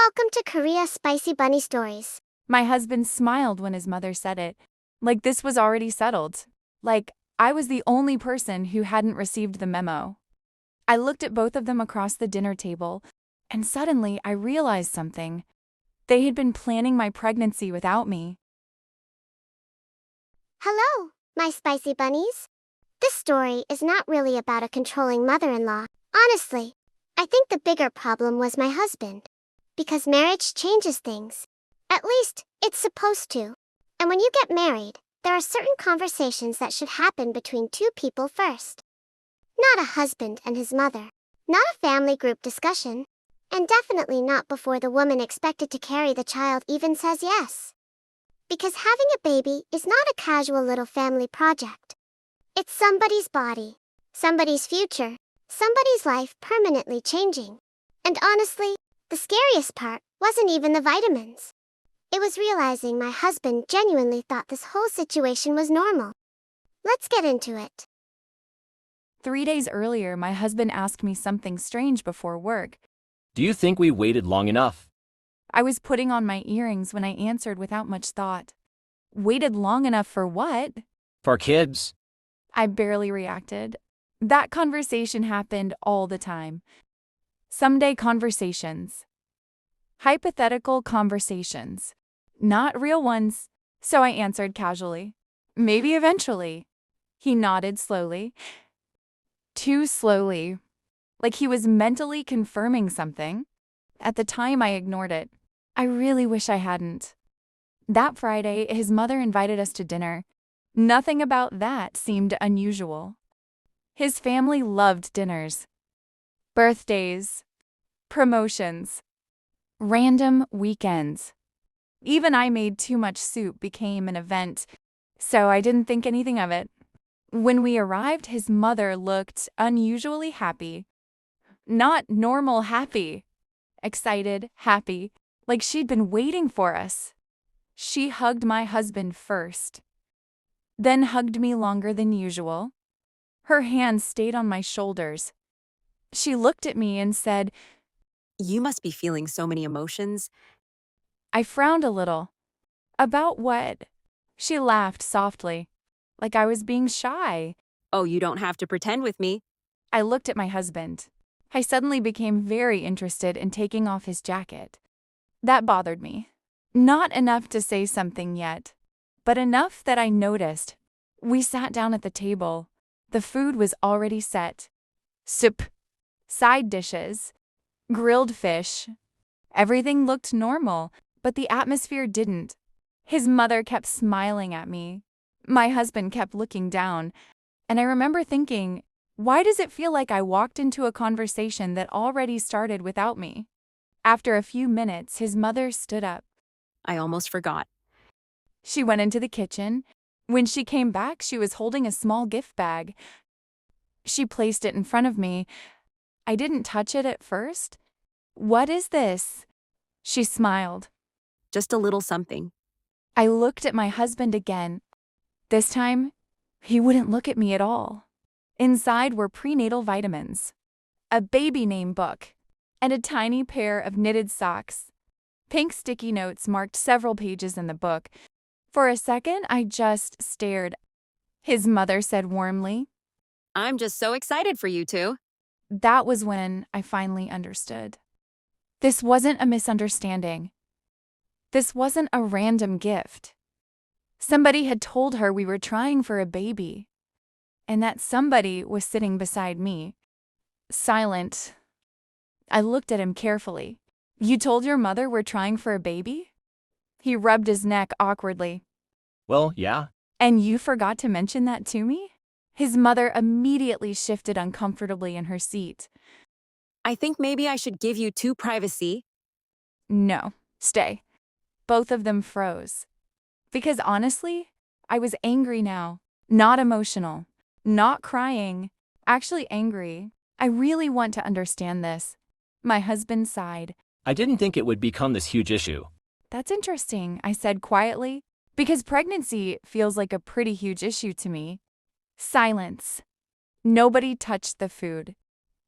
Welcome to Korea Spicy Bunny Stories. My husband smiled when his mother said it, like this was already settled. Like I was the only person who hadn't received the memo. I looked at both of them across the dinner table, and suddenly I realized something. They had been planning my pregnancy without me. Hello, my spicy bunnies. This story is not really about a controlling mother-in-law. Honestly, I think the bigger problem was my husband. Because marriage changes things. At least, it's supposed to. And when you get married, there are certain conversations that should happen between two people first. Not a husband and his mother. Not a family group discussion. And definitely not before the woman expected to carry the child even says yes. Because having a baby is not a casual little family project. It's somebody's body, somebody's future, somebody's life permanently changing. And honestly, the scariest part wasn't even the vitamins. It was realizing my husband genuinely thought this whole situation was normal. Let's get into it. 3 days earlier, my husband asked me something strange before work. Do you think we waited long enough? I was putting on my earrings when I answered without much thought. Waited long enough for what? For kids? I barely reacted. That conversation happened all the time. Someday conversations. Hypothetical conversations. Not real ones. So I answered casually. Maybe eventually. He nodded slowly. Too slowly. Like he was mentally confirming something. At the time, I ignored it. I really wish I hadn't. That Friday, his mother invited us to dinner. Nothing about that seemed unusual. His family loved dinners. Birthdays. Promotions. Random weekends. Even I made too much soup became an event, so I didn't think anything of it. When we arrived, his mother looked unusually happy. Not normal happy. Excited, happy, like she'd been waiting for us. She hugged my husband first, then hugged me longer than usual. Her hands stayed on my shoulders. She looked at me and said, You must be feeling so many emotions. I frowned a little. About what? She laughed softly, like I was being shy. Oh, you don't have to pretend with me. I looked at my husband. I suddenly became very interested in taking off his jacket. That bothered me. Not enough to say something yet, but enough that I noticed. We sat down at the table. The food was already set. Soup, side dishes, grilled fish. Everything looked normal, but the atmosphere didn't. His mother kept smiling at me. My husband kept looking down, and I remember thinking, why does it feel like I walked into a conversation that already started without me? After a few minutes, his mother stood up. I almost forgot. She went into the kitchen. When she came back, she was holding a small gift bag. She placed it in front of me. I didn't touch it at first. What is this? She smiled. Just a little something. I looked at my husband again. This time, he wouldn't look at me at all. Inside were prenatal vitamins, a baby name book, and a tiny pair of knitted socks. Pink sticky notes marked several pages in the book. For a second, I just stared. His mother said warmly. I'm just so excited for you two. That was when I finally understood. This wasn't a misunderstanding. This wasn't a random gift. Somebody had told her we were trying for a baby, and that somebody was sitting beside me. Silent. I looked at him carefully. You told your mother we're trying for a baby? He rubbed his neck awkwardly. Well, yeah. And you forgot to mention that to me? His mother immediately shifted uncomfortably in her seat. I think maybe I should give you two privacy. No, stay. Both of them froze. Because honestly, I was angry now. Not emotional. Not crying. Actually angry. I really want to understand this. My husband sighed. I didn't think it would become this huge issue. That's interesting, I said quietly, because pregnancy feels like a pretty huge issue to me. Silence. Nobody touched the food.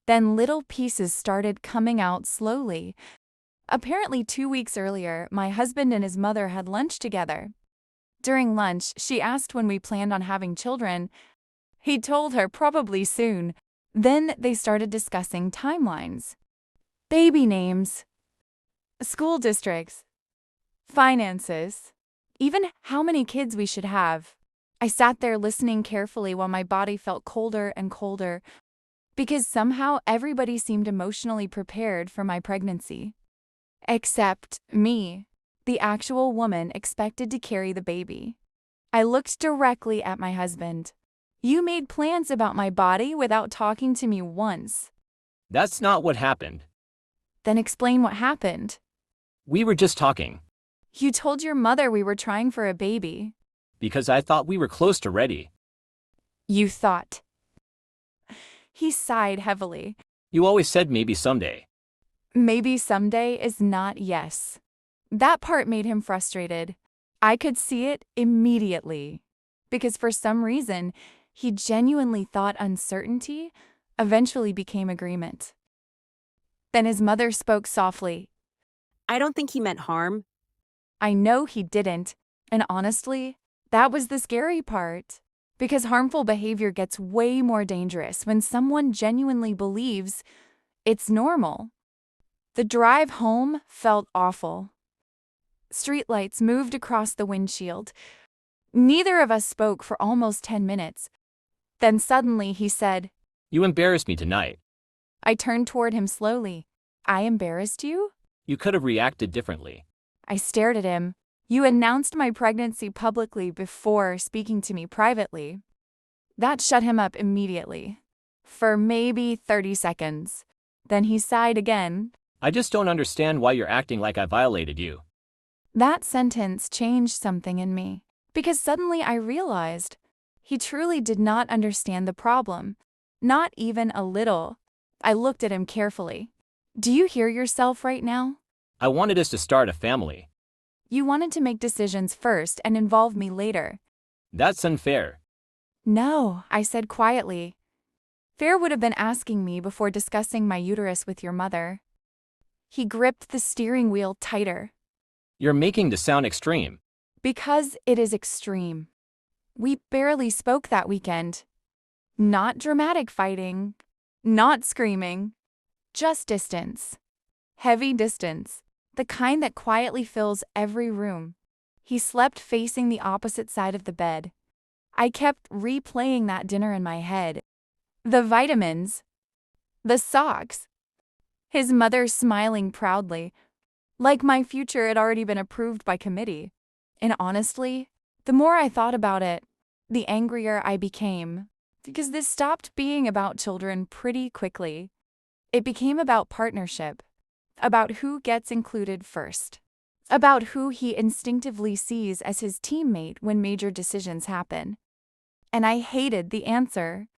Then little pieces started coming out slowly. Apparently, 2 weeks earlier, my husband and his mother had lunch together. During lunch, she asked when we planned on having children. He told her probably soon. Then they started discussing timelines, baby names, school districts, finances, even how many kids we should have. I sat there listening carefully while my body felt colder and colder because somehow everybody seemed emotionally prepared for my pregnancy. Except me, the actual woman expected to carry the baby. I looked directly at my husband. You made plans about my body without talking to me once. That's not what happened. Then explain what happened. We were just talking. You told your mother we were trying for a baby. Because I thought we were close to ready. You thought. He sighed heavily. You always said maybe someday. Maybe someday is not yes. That part made him frustrated. I could see it immediately. Because for some reason, he genuinely thought uncertainty eventually became agreement. Then his mother spoke softly. I don't think he meant harm. I know he didn't, and honestly, that was the scary part. Because harmful behavior gets way more dangerous when someone genuinely believes it's normal. The drive home felt awful. Streetlights moved across the windshield. Neither of us spoke for almost 10 minutes. Then suddenly he said, You embarrassed me tonight. I turned toward him slowly. I embarrassed you? You could have reacted differently. I stared at him. You announced my pregnancy publicly before speaking to me privately. That shut him up immediately. For maybe 30 seconds. Then he sighed again. I just don't understand why you're acting like I violated you. That sentence changed something in me. Because suddenly I realized he truly did not understand the problem. Not even a little. I looked at him carefully. Do you hear yourself right now? I wanted us to start a family. You wanted to make decisions first and involve me later. That's unfair. No, I said quietly. Fair would have been asking me before discussing my uterus with your mother. He gripped the steering wheel tighter. You're making this sound extreme. Because it is extreme. We barely spoke that weekend. Not dramatic fighting. Not screaming. Just distance. Heavy distance. The kind that quietly fills every room. He slept facing the opposite side of the bed. I kept replaying that dinner in my head. The vitamins. The socks. His mother smiling proudly, like my future had already been approved by committee. And honestly, the more I thought about it, the angrier I became. Because this stopped being about children pretty quickly. It became about partnership. About who gets included first. About who he instinctively sees as his teammate when major decisions happen. And I hated the answer.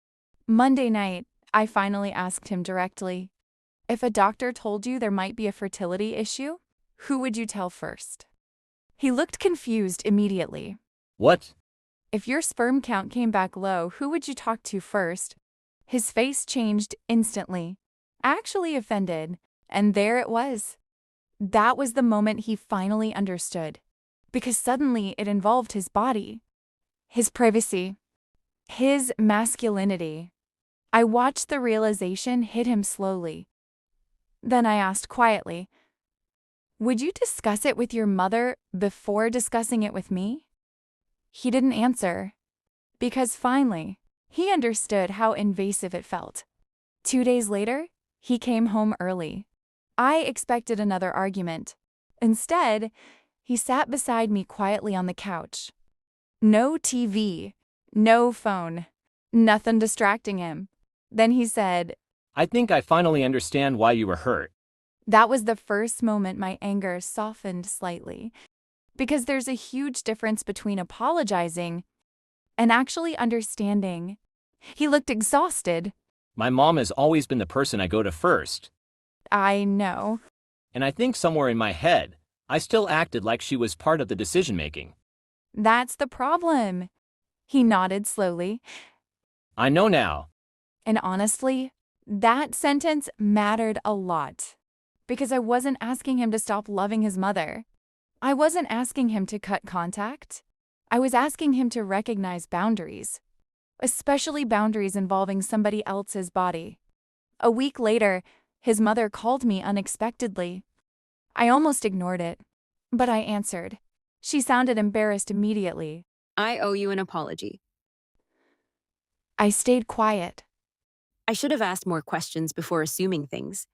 Monday night, I finally asked him directly, if a doctor told you there might be a fertility issue, who would you tell first? He looked confused immediately. What? If your sperm count came back low, who would you talk to first? His face changed instantly, actually offended, and there it was. That was the moment he finally understood, because suddenly it involved his body, his privacy, his masculinity. I watched the realization hit him slowly. Then I asked quietly, would you discuss it with your mother before discussing it with me? He didn't answer, because finally, he understood how invasive it felt. 2 days later, he came home early. I expected another argument. Instead, he sat beside me quietly on the couch. No TV, no phone, nothing distracting him. Then he said, I think I finally understand why you were hurt. that was the first moment my anger softened slightly. Because there's a huge difference between apologizing and actually understanding. He looked exhausted. My mom has always been the person I go to first. I know. And I think somewhere in my head, I still acted like she was part of the decision-making. That's the problem. He nodded slowly. I know now. And honestly, that sentence mattered a lot. because I wasn't asking him to stop loving his mother. I wasn't asking him to cut contact. I was asking him to recognize boundaries, especially boundaries involving somebody else's body. A week later, his mother called me unexpectedly. I almost ignored it, but I answered. She sounded embarrassed immediately. I owe you an apology. I stayed quiet. I should have asked more questions before assuming things.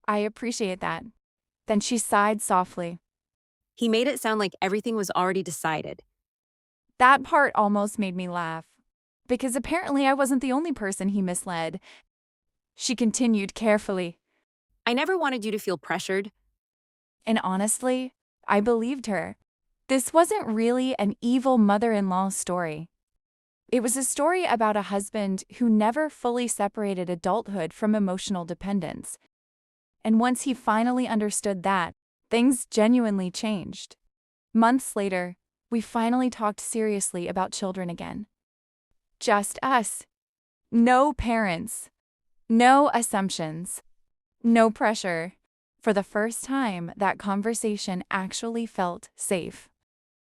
I appreciate that. Then she sighed softly. He made it sound like everything was already decided. That part almost made me laugh, because apparently I wasn't the only person he misled. She continued carefully. I never wanted you to feel pressured. And honestly, I believed her. This wasn't really an evil mother-in-law story. It was a story about a husband who never fully separated adulthood from emotional dependence. And once he finally understood that, things genuinely changed. Months later, we finally talked seriously about children again. Just us. No parents. No assumptions. No pressure. For the first time, that conversation actually felt safe.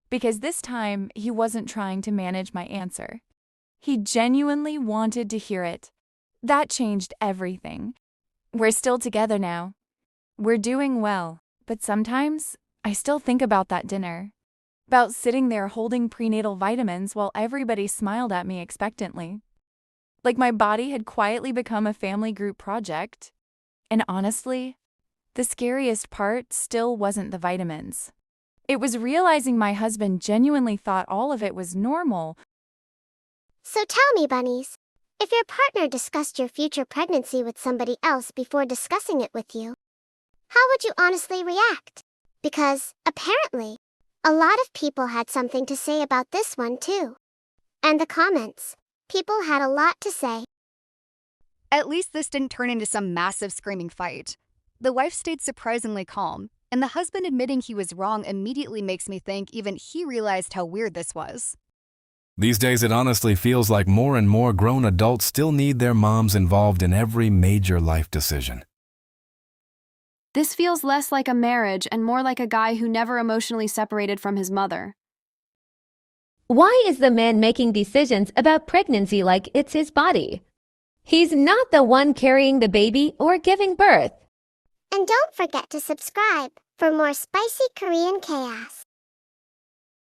Because this time, he wasn't trying to manage my answer. He genuinely wanted to hear it. That changed everything. We're still together now. We're doing well, but sometimes I still think about that dinner. About sitting there holding prenatal vitamins while everybody smiled at me expectantly. Like my body had quietly become a family group project. And honestly, the scariest part still wasn't the vitamins. It was realizing my husband genuinely thought all of it was normal. So tell me, bunnies, if your partner discussed your future pregnancy with somebody else before discussing it with you, how would you honestly react? Because, apparently, a lot of people had something to say about this one too. And the comments. People had a lot to say. At least this didn't turn into some massive screaming fight. The wife stayed surprisingly calm, and the husband admitting he was wrong immediately makes me think even he realized how weird this was. These days, it honestly feels like more and more grown adults still need their moms involved in every major life decision. This feels less like a marriage and more like a guy who never emotionally separated from his mother. Why is the man making decisions about pregnancy like it's his body? He's not the one carrying the baby or giving birth. And don't forget to subscribe for more spicy Korean chaos.